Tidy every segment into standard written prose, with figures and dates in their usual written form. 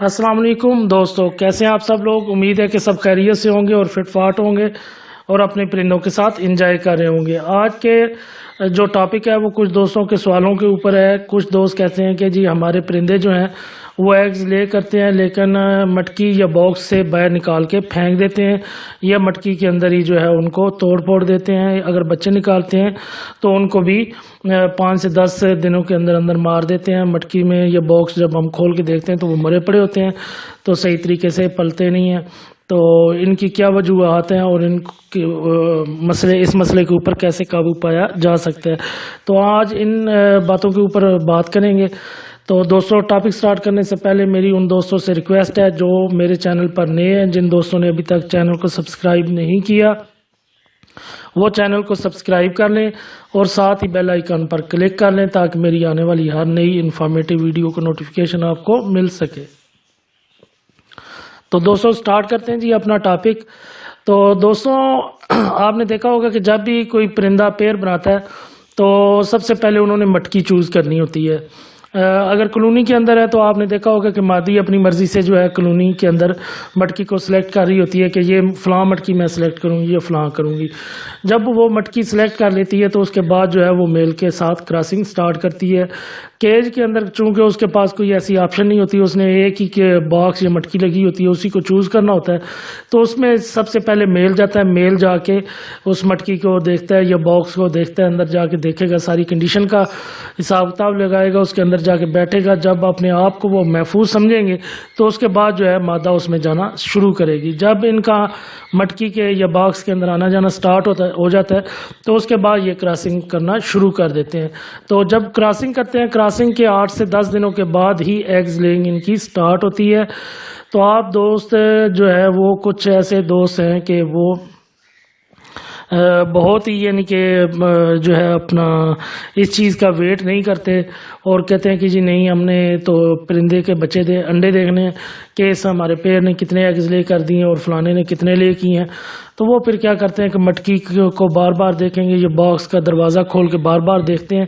السلام علیکم دوستو، کیسے ہیں آپ سب لوگ؟ امید ہے کہ سب خیریت سے ہوں گے اور فٹ فاٹ ہوں گے اور اپنے پرندوں کے ساتھ انجوائے کر رہے ہوں گے۔ آج کے جو ٹاپک ہے وہ کچھ دوستوں کے سوالوں کے اوپر ہے۔ کچھ دوست کہتے ہیں کہ جی ہمارے پرندے جو ہیں وہ ایگز لے کرتے ہیں لیکن مٹکی یا باکس سے باہر نکال کے پھینک دیتے ہیں یا مٹکی کے اندر ہی جو ہے ان کو توڑ پھوڑ دیتے ہیں۔ اگر بچے نکالتے ہیں تو ان کو بھی 5 سے 10 دنوں کے اندر اندر مار دیتے ہیں مٹکی میں، یا باکس جب ہم کھول کے دیکھتے ہیں تو وہ مرے پڑے ہوتے ہیں، تو صحیح طریقے سے پلتے نہیں ہیں۔ تو ان کی کیا وجوہات ہیں اور ان کے اس مسئلے کے اوپر کیسے قابو پایا جا سکتا ہے، تو آج ان باتوں کے اوپر بات کریں گے۔ تو دوستوں، ٹاپک سٹارٹ کرنے سے پہلے میری ان دوستوں سے ریکویسٹ ہے جو میرے چینل پر نئے ہیں، جن دوستوں نے ابھی تک چینل کو سبسکرائب نہیں کیا وہ چینل کو سبسکرائب کر لیں اور ساتھ ہی بیل آئیکن پر کلک کر لیں تاکہ میری آنے والی ہر نئی انفارمیٹیو ویڈیو کا نوٹیفیکیشن آپ کو مل سکے۔ تو دوستوں سٹارٹ کرتے ہیں جی اپنا ٹاپک۔ تو دوستوں، آپ نے دیکھا ہوگا کہ جب بھی کوئی پرندہ پیر بناتا ہے تو سب سے پہلے انہوں نے مٹکی چوز کرنی ہوتی ہے۔ اگر کلونی کے اندر ہے تو آپ نے دیکھا ہوگا کہ مادی اپنی مرضی سے جو ہے کلونی کے اندر مٹکی کو سلیکٹ کر رہی ہوتی ہے کہ یہ فلاں مٹکی میں سلیکٹ کروں گی یا فلاں کروں گی۔ جب وہ مٹکی سلیکٹ کر لیتی ہے تو اس کے بعد جو ہے وہ میل کے ساتھ کراسنگ سٹارٹ کرتی ہے۔ کیج کے اندر چونکہ اس کے پاس کوئی ایسی آپشن نہیں ہوتی، اس نے ایک ہی کے باکس یا مٹکی لگی ہوتی ہے، اسی کو چوز کرنا ہوتا ہے، تو اس میں سب سے پہلے میل جاتا ہے۔ میل جا کے اس مٹکی کو دیکھتا ہے یا باکس کو دیکھتا ہے، اندر جا کے دیکھے گا، ساری کنڈیشن کا حساب کتاب لگائے گا، اس کے اندر جا کے بیٹھے گا۔ جب اپنے آپ کو وہ محفوظ سمجھیں گے تو اس کے بعد جو ہے مادہ اس میں جانا شروع کرے گی۔ جب ان کا مٹکی کے یا باکس کے اندر آنا جانا سٹارٹ ہو جاتا ہے تو اس کے بعد یہ کراسنگ کرنا شروع کر دیتے ہیں۔ تو جب کراسنگ کرتے ہیں، کراسنگ کے 8 سے 10 دنوں کے بعد ہی ایگز لیئنگ ان کی سٹارٹ ہوتی ہے۔ تو آپ دوست جو ہے وہ کچھ ایسے دوست ہیں کہ وہ بہت ہی یعنی کہ جو ہے اپنا اس چیز کا ویٹ نہیں کرتے اور کہتے ہیں کہ جی نہیں، ہم نے تو پرندے کے بچے انڈے دیکھنے ہیں کہ اس ہمارے پیر نے کتنے ایگز لے کر دیے اور فلانے نے کتنے لے کی ہیں۔ تو وہ پھر کیا کرتے ہیں کہ مٹکی کو بار بار دیکھیں گے، یہ باکس کا دروازہ کھول کے بار بار دیکھتے ہیں،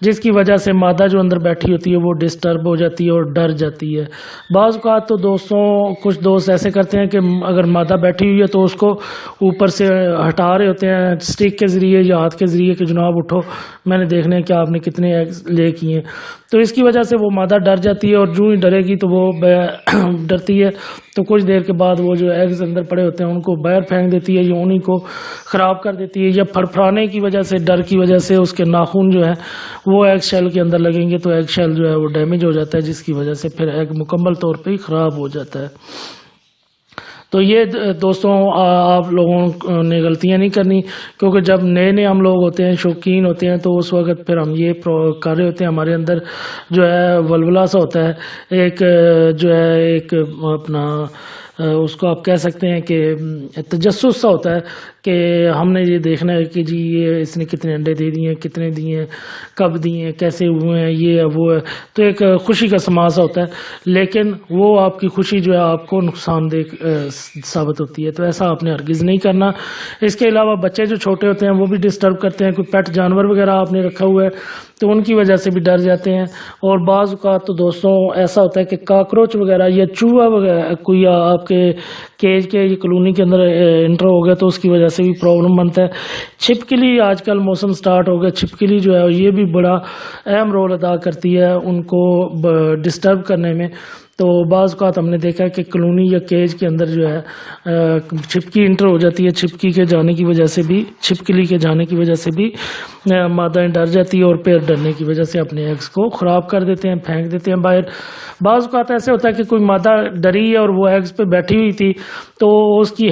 جس کی وجہ سے مادہ جو اندر بیٹھی ہوتی ہے وہ ڈسٹرب ہو جاتی ہے اور ڈر جاتی ہے۔ بعض اوقات تو دوستوں کچھ دوست ایسے کرتے ہیں کہ اگر مادہ بیٹھی ہوئی ہے تو اس کو اوپر سے ہٹا رہے ہوتے ہیں سٹک کے ذریعے یا ہاتھ کے ذریعے کہ جناب اٹھو، میں نے دیکھنا ہے کہ آپ نے کتنے ایگز لے کیے ہیں۔ تو اس کی وجہ سے وہ مادہ ڈر جاتی ہے اور جو ہی ڈرے گی تو وہ ڈرتی ہے تو کچھ دیر کے بعد وہ جو ایگز اندر پڑے ہوتے ہیں ان کو باہر پھینک دیتی ہے یا انہیں کو خراب کر دیتی ہے، یا پھڑپھڑانے کی وجہ سے، ڈر کی وجہ سے اس کے ناخن جو ہے وہ ایگ شیل کے اندر لگیں گے تو ایگ شیل جو ہے وہ ڈیمیج ہو جاتا ہے، جس کی وجہ سے پھر ایگ مکمل طور پہ ہی خراب ہو جاتا ہے۔ تو یہ دوستوں آپ لوگوں نے غلطیاں نہیں کرنی، کیونکہ جب نئے نئے ہم لوگ ہوتے ہیں، شوقین ہوتے ہیں، تو اس وقت پھر ہم یہ کر رہے ہوتے ہیں، ہمارے اندر جو ہے ولولہ سا ہوتا ہے، ایک جو ہے ایک اپنا اس کو آپ کہہ سکتے ہیں کہ تجسس سا ہوتا ہے کہ ہم نے یہ دیکھنا ہے کہ جی یہ اس نے کتنے انڈے دے دیے ہیں، کتنے دیے ہیں، کب دیے ہیں، کیسے ہوئے ہیں، یہ ہے وہ ہے، تو ایک خوشی کا سما سا ہوتا ہے، لیکن وہ آپ کی خوشی جو ہے آپ کو نقصان دہ ثابت ہوتی ہے، تو ایسا آپ نے ہرگز نہیں کرنا۔ اس کے علاوہ بچے جو چھوٹے ہوتے ہیں وہ بھی ڈسٹرب کرتے ہیں، کوئی پیٹ جانور وغیرہ آپ نے رکھا ہوا ہے تو ان کی وجہ سے بھی ڈر جاتے ہیں۔ اور بعض اوقات تو دوستوں ایسا ہوتا ہے کہ کاکروچ وغیرہ یا چوہا وغیرہ کوئی آپ کے کیج کے کلونی کے اندر انٹر ہو گیا تو اس کی وجہ سے بھی پرابلم بنتا ہے۔ چھپکلی، آج کل موسم سٹارٹ ہو گیا، چھپکلی جو ہے یہ بھی بڑا اہم رول ادا کرتی ہے ان کو ڈسٹرب کرنے میں۔ تو بعض اوقات ہم نے دیکھا کہ کلونی یا کیج کے اندر جو ہے چھپکی انٹر ہو جاتی ہے، چھپکی کے جانے کی وجہ سے بھی، چھپکلی کے جانے کی وجہ سے بھی مادہ ڈر جاتی ہے اور پیر ڈرنے کی وجہ سے اپنے ایگز کو خراب کر دیتے ہیں، پھینک دیتے ہیں باہر۔ بعض اوقات ایسے ہوتا ہے کہ کوئی مادہ ڈری ہے اور وہ ایگز پہ بیٹھی ہوئی تھی تو اس کی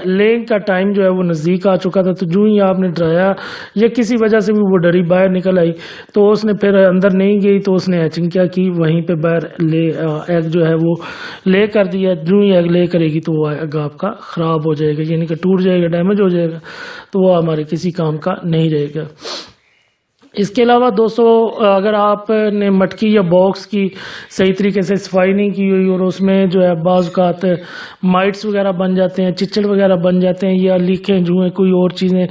لیگ کا ٹائم جو ہے وہ نزدیک آ چکا تھا، تو جو ہی آپ نے ڈرایا یا کسی وجہ سے بھی وہ ڈری باہر نکل آئی تو اس نے پھر اندر نہیں گئی تو اس نے ہیچنگ کیا کی، وہیں پہ باہر ایگ جو ہے وہ لے کر دیا۔ جو ہی ایگ لے کرے گی تو وہ ایگ آپ کا خراب ہو جائے گا، یعنی کہ ٹوٹ جائے گا، ڈیمیج ہو جائے گا، تو وہ ہمارے کسی کام کا نہیں رہے گا۔ اس کے علاوہ دوستو، اگر آپ نے مٹکی یا باکس کی صحیح طریقے سے صفائی نہیں کی ہوئی اور اس میں جو ہے بعض اوقات مائٹس وغیرہ بن جاتے ہیں، چچڑ وغیرہ بن جاتے ہیں، یا لیکیں جو ہیں کوئی اور چیزیں،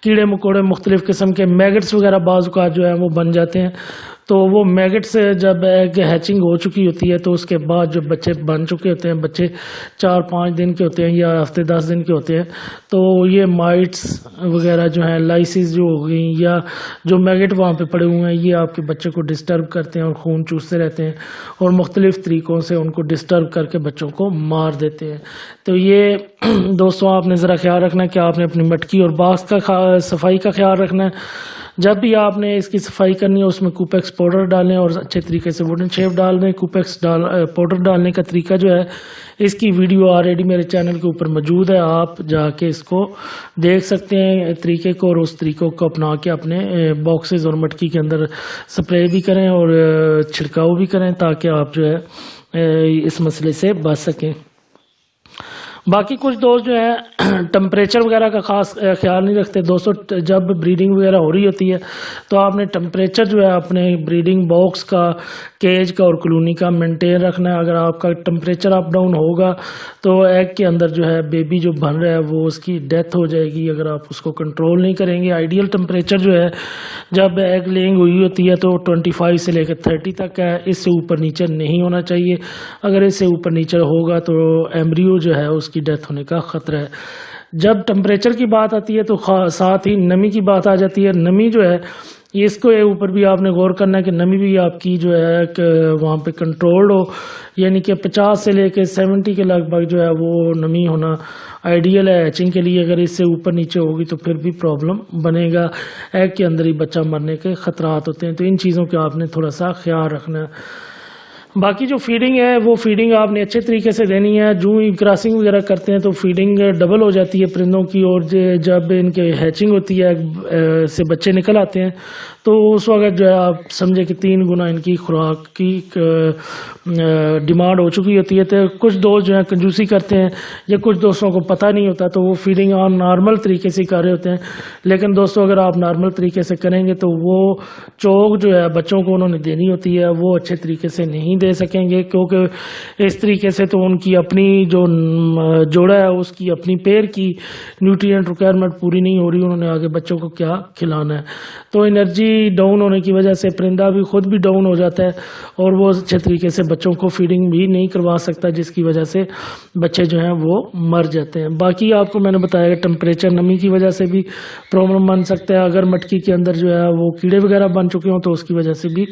کیڑے مکوڑے مختلف قسم کے میگٹس وغیرہ بعض اوقات جو ہے وہ بن جاتے ہیں، تو وہ میگٹ سے جب ایگ ہیچنگ ہو چکی ہوتی ہے تو اس کے بعد جو بچے بن چکے ہوتے ہیں، بچے 4-5 دن کے ہوتے ہیں یا ہفتے 10 دن کے ہوتے ہیں، تو یہ مائٹس وغیرہ جو ہیں، لائسز جو ہو گئی یا جو میگٹ وہاں پہ پڑے ہوئے ہیں، یہ آپ کے بچے کو ڈسٹرب کرتے ہیں اور خون چوستے رہتے ہیں اور مختلف طریقوں سے ان کو ڈسٹرب کر کے بچوں کو مار دیتے ہیں۔ تو یہ دوستوں آپ نے ذرا خیال رکھنا ہے کہ آپ نے اپنی مٹکی اور باغ کا صفائی کا خیال رکھنا ہے۔ جب بھی آپ نے اس کی صفائی کرنی ہے اس میں کوپیکس پاؤڈر ڈالیں اور اچھے طریقے سے ووڈن شیپ ڈال دیں۔ کوپیکس پاؤڈر ڈالنے کا طریقہ جو ہے اس کی ویڈیو آلریڈی میرے چینل کے اوپر موجود ہے، آپ جا کے اس کو دیکھ سکتے ہیں طریقے کو، اور اس طریقوں کو اپنا کے اپنے باکسز اور مٹکی کے اندر سپرے بھی کریں اور چھڑکاؤ بھی کریں تاکہ آپ جو ہے اس مسئلے سے بچ سکیں۔ باقی کچھ دوست جو ہیں ٹمپریچر وغیرہ کا خاص خیال نہیں رکھتے۔ دوستوں جب بریڈنگ وغیرہ ہو رہی ہوتی ہے تو آپ نے ٹمپریچر جو ہے اپنے بریڈنگ باکس کا، کیج کا اور کلونی کا مینٹین رکھنا ہے۔ اگر آپ کا ٹمپریچر اپ ڈاؤن ہوگا تو ایگ کے اندر جو ہے بیبی جو بن رہا ہے وہ اس کی ڈیتھ ہو جائے گی اگر آپ اس کو کنٹرول نہیں کریں گے۔ آئیڈیل ٹمپریچر جو ہے جب ایگ لیئنگ ہوئی ہوتی ہے تو 25 سے لے کے 30 تک ہے، اس سے اوپر نیچے نہیں ہونا چاہیے۔ اگر اس سے اوپر نیچے ہوگا تو ایمبریو جو ہے اس کی ڈیتھ ہونے کا خطرہ ہے۔ جب ٹمپریچر کی بات آتی ہے تو ساتھ ہی نمی کی بات آ جاتی ہے۔ نمی جو ہے اس کو اوپر بھی آپ نے غور کرنا ہے کہ نمی بھی آپ کی جو ہے کہ وہاں پہ کنٹرولڈ ہو، یعنی کہ 50 سے لے کے 70 کے لگ بھگ جو ہے وہ نمی ہونا آئیڈیل ہے ہیچنگ کے لیے۔ اگر اس سے اوپر نیچے ہوگی تو پھر بھی پرابلم بنے گا، ایگ کے اندر ہی بچہ مرنے کے خطرات ہوتے ہیں۔ تو ان چیزوں کا آپ نے تھوڑا سا خیال رکھنا ہے۔ باقی جو فیڈنگ ہے وہ فیڈنگ آپ نے اچھے طریقے سے دینی ہے۔ جو ہی کراسنگ وغیرہ کرتے ہیں تو فیڈنگ ڈبل ہو جاتی ہے پرندوں کی، اور جب ان کے ہیچنگ ہوتی ہے سے بچے نکل آتے ہیں تو اس وقت جو ہے آپ سمجھے کہ 3 گنا ان کی خوراک کی ڈیمانڈ ہو چکی ہوتی ہے۔ تو کچھ دوست جو ہیں کنجوسی کرتے ہیں یا کچھ دوستوں کو پتہ نہیں ہوتا تو وہ فیڈنگ آپ نارمل طریقے سے کر رہے ہوتے ہیں، لیکن دوستوں اگر آپ نارمل طریقے سے کریں گے تو وہ چوک جو ہے بچوں کو انہوں نے دینی ہوتی ہے وہ اچھے طریقے سے نہیں دے سکیں گے، کیونکہ اس طریقے سے تو ان کی اپنی جو جوڑا ہے اس کی اپنی پیر کی نیوٹرینٹ ریکوائرمنٹ پوری نہیں ہو رہی، انہوں نے آگے بچوں کو کیا کھلانا ہے۔ تو انرجی ڈاؤن ہونے کی وجہ سے پرندہ بھی خود بھی ڈاؤن ہو جاتا ہے اور وہ اچھے طریقے سے بچوں کو فیڈنگ بھی نہیں کروا سکتا، جس کی وجہ سے بچے جو ہیں وہ مر جاتے ہیں۔ باقی آپ کو میں نے بتایا کہ ٹمپریچر نمی کی وجہ سے بھی پرابلم بن سکتا ہے۔ اگر مٹکی کے اندر جو ہے وہ کیڑے وغیرہ بن چکے ہوں تو اس کی وجہ سے بھی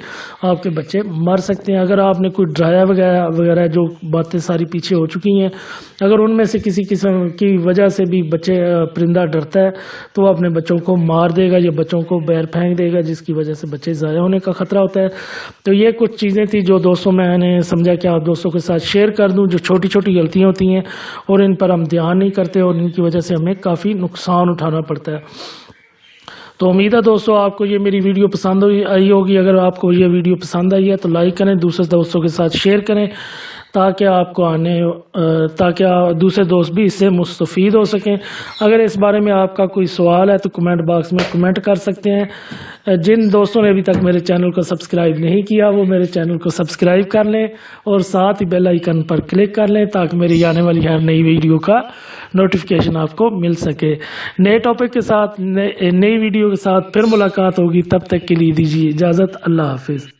آپ کے بچے مر سکتے ہیں۔ اگر آپ نے کوئی ڈرایا وغیرہ جو باتیں ساری پیچھے ہو چکی ہیں، اگر ان میں سے کسی قسم کی وجہ سے بھی پرندہ ڈرتا ہے تو وہ اپنے بچوں کو مار دے گا یا بچوں کو باہر پھینک دے گا، جس کی وجہ سے بچے ضائع ہونے کا خطرہ ہوتا ہے۔ تو یہ کچھ چیزیں تھی جو دوستوں میں نے سمجھا کہ آپ دوستوں کے ساتھ شیئر کر دوں، جو چھوٹی چھوٹی غلطیاں ہوتی ہیں اور ان پر ہم دھیان نہیں کرتے اور ان کی وجہ سے ہمیں کافی نقصان اٹھانا پڑتا ہے۔ تو امید ہے دوستوں آپ کو یہ میری ویڈیو پسند آئی ہوگی۔ اگر آپ کو یہ ویڈیو پسند آئی ہے تو لائک کریں، دوسرے دوستوں کے ساتھ شیئر کریں تاکہ دوسرے دوست بھی اس سے مستفید ہو سکیں۔ اگر اس بارے میں آپ کا کوئی سوال ہے تو کمنٹ باکس میں کمنٹ کر سکتے ہیں۔ جن دوستوں نے ابھی تک میرے چینل کو سبسکرائب نہیں کیا وہ میرے چینل کو سبسکرائب کر لیں اور ساتھ ہی بیل آئیکن پر کلک کر لیں تاکہ میری آنے والی ہر نئی ویڈیو کا نوٹیفیکیشن آپ کو مل سکے۔ نئے ٹاپک کے ساتھ، نئی ویڈیو کے ساتھ پھر ملاقات ہوگی، تب تک کے لیے دیجیے اجازت۔ اللہ حافظ۔